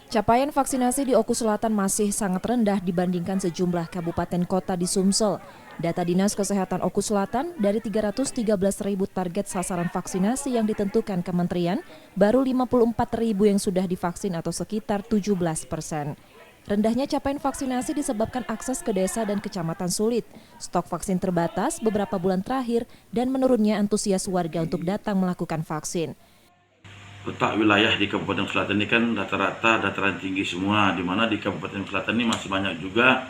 Capaian vaksinasi di Oku Selatan masih sangat rendah dibandingkan sejumlah kabupaten kota di Sumsel. Data Dinas Kesehatan Oku Selatan, dari 313.000 target sasaran vaksinasi yang ditentukan kementerian, baru 54.000 yang sudah divaksin atau sekitar 17%. Rendahnya capaian vaksinasi disebabkan akses ke desa dan kecamatan sulit, stok vaksin terbatas beberapa bulan terakhir, dan menurunnya antusias warga untuk datang melakukan vaksin. Letak wilayah di Kabupaten Selatan ini kan rata-rata dataran tinggi semua, di mana di Kabupaten Selatan ini masih banyak juga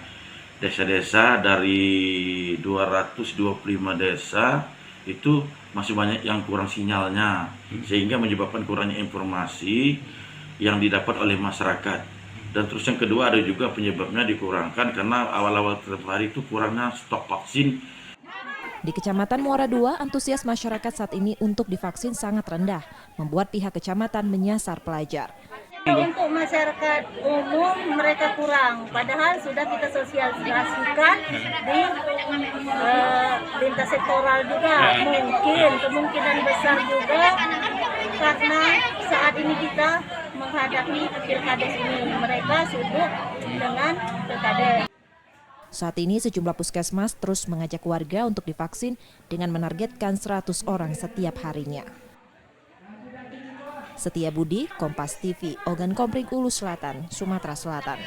desa-desa. Dari 225 desa itu masih banyak yang kurang sinyalnya, sehingga menyebabkan kurangnya informasi yang didapat oleh masyarakat. Dan terus yang kedua, ada juga penyebabnya dikurangkan karena awal-awal hari itu kurangnya stok vaksin. Di Kecamatan Muara II, antusias masyarakat saat ini untuk divaksin sangat rendah, membuat pihak kecamatan menyasar pelajar. Untuk masyarakat umum mereka kurang, padahal sudah kita sosialisasikan di lintas sektoral juga. Kemungkinan besar juga karena saat ini kita menghadapi pilkades ini, mereka sibuk dengan pilkades. Saat ini sejumlah puskesmas terus mengajak warga untuk divaksin dengan menargetkan 100 orang setiap harinya. Setia Budi, Kompas TV, Ogan Kompring, Ulu Selatan, Sumatera Selatan.